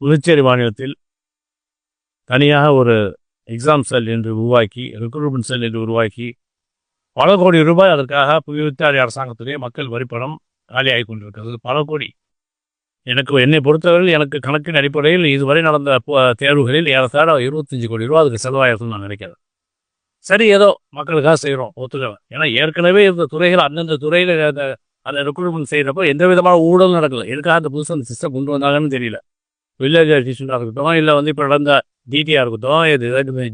புதுச்சேரி மாநிலத்தில் தனியாக ஒரு எக்ஸாம் செல் என்று உருவாக்கி, ரெக்ரூட்மெண்ட் செல் என்று உருவாக்கி, பல கோடி ரூபாய் அதற்காக புதுச்சேரி அரசாங்கத்திலே மக்கள் வரிப்பணம் காலியாகி கொண்டிருக்கிறது. பல கோடி. என்னை பொறுத்தவரையில் எனக்கு கணக்கின் அடிப்படையில் இதுவரை நடந்த தேர்வுகளில் ஏறத்தாழ 25 கோடி ரூபா அதுக்கு செலவாயிருக்குன்னு நான் நினைக்கிறேன். சரி, ஏதோ மக்களுக்காக செய்கிறோம், ஒத்துக்கிறேன். ஏன்னா ஏற்கனவே இந்த துறைகள் அந்தந்த துறையில் அந்த ரெக்ரூட்மெண்ட் செய்கிறப்போ எந்த விதமான ஊழலும் நடக்கல. எதுக்காக அந்த புதுசாக அந்த சிஸ்டம் கொண்டு வந்தாங்கன்னு தெரியல. வில்லேஜ் அசிஸ்டண்டாக இருக்கட்டும், இல்லை இப்போ நடந்த டிடிஆர் இருக்கட்டும், இது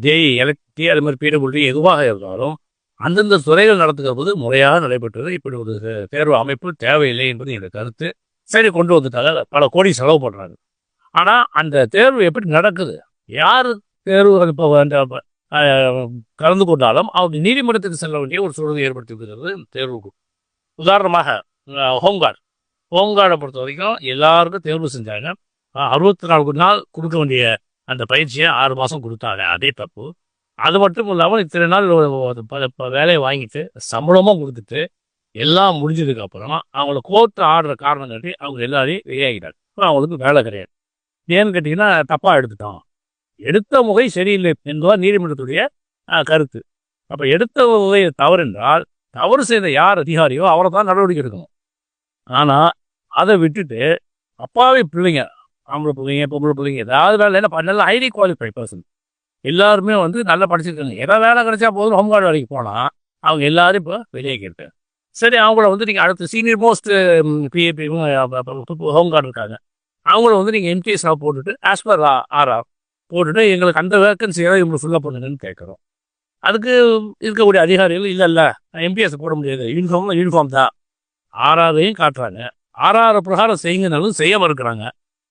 ஜேஇ எலக்ட்ரி, அது மாதிரி பிடபிள்யூடி எதுவாக இருந்தாலும் அந்தந்த துறைகள் நடத்துகிற போது முறையாக நடைபெற்றது. இப்படி ஒரு தேர்வு அமைப்பு தேவையில்லை என்பது எங்கள் கருத்து. சரி, கொண்டு வந்துட்டாங்க, பல கோடி செலவு பண்ணுறாங்க. ஆனால் அந்த தேர்வு எப்படி நடக்குது, யார் தேர்வு இப்போ கலந்து கொண்டாலும் அவங்க நீதிமன்றத்துக்கு செல்ல வேண்டிய ஒரு சூழலை ஏற்படுத்தி இருக்கிறது தேர்வுக்கு. உதாரணமாக ஹோம்கார்டை பொறுத்த வரைக்கும் எல்லாருக்கும் தேர்வு செஞ்சாங்க. 64 நாள் கொடுக்க வேண்டிய அந்த பயிற்சியை 6 மாதம் கொடுத்தாங்க. அதே தப்பு. அது மட்டும் இல்லாமல் இத்தனை நாள் வேலையை வாங்கிட்டு சம்பளமும் கொடுத்துட்டு எல்லாம் முடிஞ்சதுக்கு அப்புறம் அவங்கள கோர்ட்டு ஆடுற காரணம் காட்டி அவங்க எல்லாரையும் வெளியாகிட்டாங்க. அவங்களுக்கு வேலை கிடையாது. ஏன்னு கேட்டிங்கன்னா, தப்பாக எடுத்துட்டோம், எடுத்த முறை சரியில்லை என்பதுதான் நீதிமன்றத்துடைய கருத்து. அப்போ எடுத்த முறை தவறு என்றால் தவறு செய்த யார் அதிகாரியோ அவரை தான் நடவடிக்கை எடுக்கணும். ஆனால் அதை விட்டுட்டு அப்பாவி பிள்ளைங்க, ஆம்பளை பிள்ளைங்க, பொம்பளை பிள்ளைங்க, ஏதாவது வேலை என்ன பண்ணல, ஹைலி குவாலிஃபைட் பர்சன் எல்லாருமே நல்லா படிச்சிருக்காங்க. ஏதாவது வேலை கிடைச்சா போதும் ஹோம்கார்டு வேலைக்கு போனால் அவங்க எல்லாரும் இப்போ வெளியேக்கிருக்காங்க. சரி, அவங்கள நீங்கள் அடுத்து சீனியர் மோஸ்ட் பிஏபி ஹோம்கார்டு இருக்காங்க, அவங்கள நீங்கள் எம்டிஎஸ்ஸாக போட்டுட்டு ஆஸ் பர் ஆர்ஆர் போட்டுட்டு எங்களுக்கு அந்த வேக்கன்சி ஏதாவது இவங்களை ஃபுல்லாக பண்ணுங்கன்னு கேட்குறோம். அதுக்கு இருக்கக்கூடிய அதிகாரிகள் இல்லை எம்பிஎஸ் போட முடியாது, யூனிஃபார்ம் தான், ஆர்ஆரையும் காட்டுறாங்க, ஆர்ஆர் பிரகாரம் செய்யுங்கனாலும் செய்ய மறுக்கிறாங்க.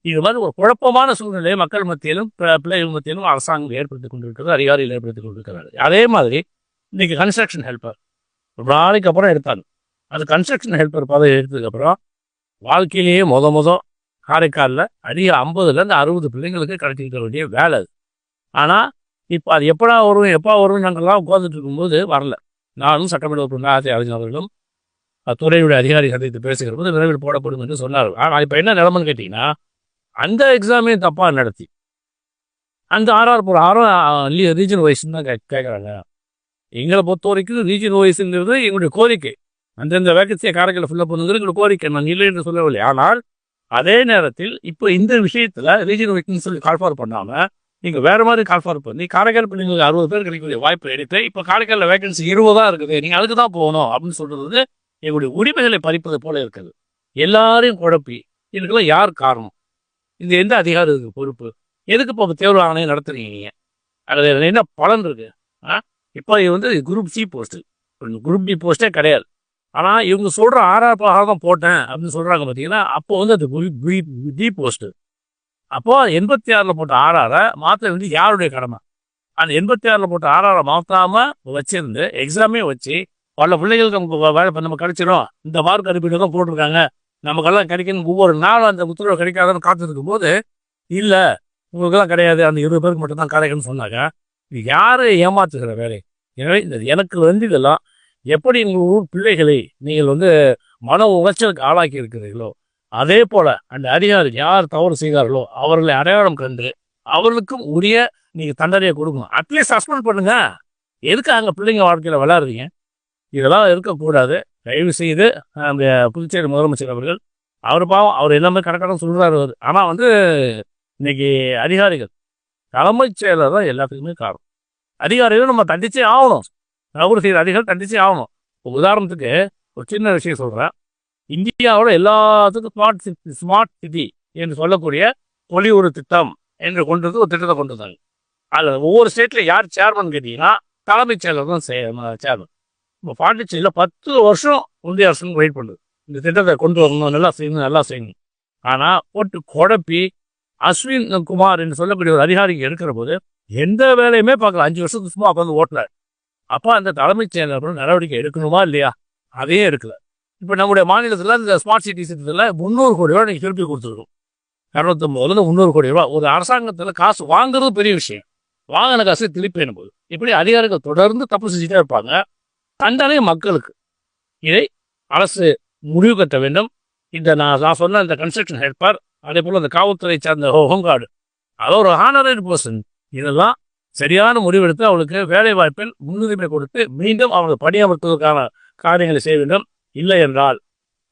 இது மாதிரி ஒரு குழப்பமான சூழ்நிலையை மக்கள் மத்தியிலும் பிள்ளைகள் மத்தியிலும் அரசாங்கம் ஏற்படுத்தி கொண்டிருக்கிறது, அதிகாரிகள் ஏற்படுத்தி கொண்டிருக்கிறாரு. அதே மாதிரி இன்னைக்கு கன்ஸ்ட்ரக்ஷன் ஹெல்ப்பர் ஒரு நாளைக்கு அப்புறம் எடுத்தாங்க. அது கன்ஸ்ட்ரக்ஷன் ஹெல்ப்பர் பதவி எடுத்ததுக்கப்புறம் வாழ்க்கையிலேயே காரைக்காலில் அதிக 50லேருந்து 60 பிள்ளைங்களுக்கு கிடைச்சிக்கிட்ட வேண்டிய வேலை அது. ஆனால் இப்போ அது எப்போ வரும் நாங்கள்லாம் உட்காந்துட்டு இருக்கும்போது வரல. நானும் சட்டமன்ற உறுப்பினர் அறிஞர்களும் துறையுடைய அதிகாரி சந்தித்து பேசுகிற போது விரைவில் போடப்படும் என்று சொன்னார்கள். ஆனால் இப்போ என்ன நிலைமைன்னு கேட்டிங்கன்னா, அந்த எக்ஸாமே தப்பாக நடத்தி அந்த ரீஜன் வைஸ்ன்னு தான் கேட்குறாங்க. எங்களை பொறுத்த வரைக்கும் ரீஜன் வைஸுங்கிறது எங்களுடைய கோரிக்கை. அந்தந்த வேகன்சியை காரைக்கால் ஃபில்லப் பண்ணுங்கிறது எங்களுடைய கோரிக்கை, நான் இல்லை என்று சொல்லவில்லை. ஆனால் அதே நேரத்தில் இப்போ இந்த விஷயத்தில் ரீஜன் வைஸ்ன்னு சொல்லி கால்ஃபார் பண்ணாமல் நீங்கள் வேறு மாதிரி கால்ஃபார் பண்ணி காரைக்கால் பிள்ளைங்களுக்கு 60 பேர் கிடைக்கக்கூடிய வாய்ப்பு எடுத்து இப்போ காரைக்காலில் வேகன்சி 20 இருக்குது, நீங்கள் அதுக்கு தான் போகணும் அப்படின்னு சொல்கிறது எங்களுடைய உரிமைகளை பறிப்பது போல இருக்குது. எல்லாரையும் குழப்பி இதுக்கெல்லாம் யார் காரணம்? இந்த எந்த அதிகாரத்துக்கு பொறுப்பு? எதுக்கு இப்போ தேர்வு ஆணையம் நடத்துறீங்க நீங்கள்? அதில் என்ன பலன் இருக்கு? இப்போ இது group C post, group B போஸ்ட்டே கிடையாது. ஆனால் இவங்க சொல்கிற ஆர்ஆர் தான் போட்டேன் அப்படின்னு சொல்கிறாங்க பார்த்தீங்கன்னா, அப்போ அது டி போஸ்ட்டு. அப்போது 86 போட்ட ஆர்ஆரை மாற்ற வேண்டியது யாருடைய கடமை? அந்த 86 போட்ட ஆர்ஆரை மாற்றாமல் வச்சிருந்து எக்ஸாமே வச்சு பல பிள்ளைகளுக்கு நம்ம கிடைச்சிடும், இந்த மார்க் அனுப்பிட்டு தான் போட்டிருக்காங்க, நமக்கெல்லாம் கிடைக்கணும், ஒவ்வொரு நாளும் அந்த உத்தரவு கிடைக்காதுன்னு காத்திருக்கும் போது இல்லை உங்களுக்கெல்லாம் கிடையாது, அந்த 20 பேருக்கு மட்டும்தான் கிடைக்குன்னு சொன்னாங்க. இது யார் ஏமாத்துகிற வேலை? எனவே எனக்கு இதெல்லாம் எப்படி உங்கள் ஊர் பிள்ளைகளை நீங்கள் மன உளைச்சலுக்கு ஆளாக்கி இருக்கிறீர்களோ, அதே போல் அந்த அதிகாரி யார் தவறு செய்தார்களோ அவர்களை அடையாளம் கண்டு அவர்களுக்கும் உரிய நீங்கள் தண்டனையை கொடுக்கணும். அட்லீஸ்ட் சஸ்பெண்ட் பண்ணுங்க. எதுக்கு அங்கே பிள்ளைங்க வாழ்க்கையில் விளையாடுறீங்க? இதெல்லாம் இருக்கக்கூடாது. தயவு செய்து அந்த புதுச்சேரி முதலமைச்சர் அவர்கள், அவர் பாவம், அவர் எல்லாமே கரெக்டாக சொல்கிறாரு. ஆனால் இன்னைக்கு அதிகாரிகள், தலைமைச் செயலர் தான் எல்லாத்துக்குமே காரணம். அதிகாரிகளும் நம்ம தண்டிச்சே ஆகணும், தவறு செய்கிற அதிகாரி தண்டிச்சே ஆகணும். உதாரணத்துக்கு ஒரு சின்ன விஷயம் சொல்கிறேன். இந்தியாவோட எல்லாத்துக்கும் ஸ்மார்ட் சிட்டி என்று சொல்லக்கூடிய பொலிவுறு திட்டம் என்று கொண்டு ஒரு திட்டத்தை கொண்டு வந்தாங்க. அதில் ஒவ்வொரு ஸ்டேட்லையும் யார் சேர்மன் கேட்டிங்கன்னா தலைமைச் செயலர் தான் சேர்மன். இப்போ பாண்டிச்சேரியில் 10 வருஷம் இந்திய அரசு வெயிட் பண்ணுது, இந்த திட்டத்தை கொண்டு வரணும், நல்லா செய்யணும். ஆனால் போட்டு குழப்பி அஸ்வின் குமார் என்று சொல்லக்கூடிய ஒரு அதிகாரிக்கு எடுக்கிற போது எந்த வேலையுமே பார்க்கல. 5 வருஷத்துக்கு சும்மா உட்காந்து ஓட்டினார். அப்போ அந்த தலைமைச் செயலர்கள் நடவடிக்கை எடுக்கணுமா இல்லையா? அதையே எடுக்கல. இப்போ நம்முடைய மாநிலத்தில் இந்த ஸ்மார்ட் சிட்டி திட்டத்தில் 300 கோடி ரூபா நீங்கள் திருப்பி கொடுத்துருக்கோம். 250 300 கோடி ரூபா. ஒரு அரசாங்கத்தில் காசு வாங்குறது பெரிய விஷயம், வாங்கின காசு திருப்பி போது இப்படி அதிகாரிகள் தொடர்ந்து தப்பு செஞ்சுட்டே இருப்பாங்க. தண்டனை மக்களுக்கு. இதை அரசு முடிவு கட்ட வேண்டும். இந்த நான் சொன்ன இந்த கன்ஸ்ட்ரக்ஷன் ஹெல்ப்பர் அதே போல் அந்த காவல்துறை சார்ந்த ஹோம்கார்டு, அதாவது ஒரு ஹானரரி பர்சன், இதெல்லாம் சரியான முடிவெடுத்து அவளுக்கு வேலை வாய்ப்பில் முன்னுரிமை கொடுத்து மீண்டும் அவங்க பணியமர்த்துவதற்கான காரியங்களை செய்ய வேண்டும். இல்லை என்றால்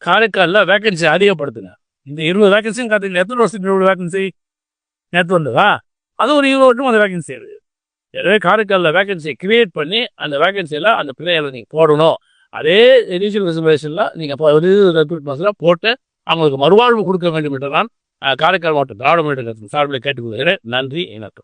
காரைக்காலில் வேகன்சி அதிகப்படுத்துங்க. இந்த 20 வேகன்சியும் காத்துங்க. எத்தனை வருஷத்துக்கு 20 வேகன்சி நேற்று வந்ததா? அது ஒரு 20 வருஷம் அந்த வேகன்சி இருக்குது. எனவே காரைக்காலில் வேகன்சியை கிரியேட் பண்ணி அந்த வேகன்சியில் அந்த பிள்ளைகளை நீங்கள் போடணும். அதே இனிஷியல் ரிசர்வேஷனில் நீங்கள் ரெக்ரூட்மெண்ட்ஸில் போட்டு அவங்களுக்கு மறுவாழ்வு கொடுக்க வேண்டும் என்று நான் காரைக்கால் மாவட்ட திராவிட முன்னேற்ற கழகத்தின் சார்பில் கேட்டுக்கொள்கிறேன். நன்றி. இணக்கம்.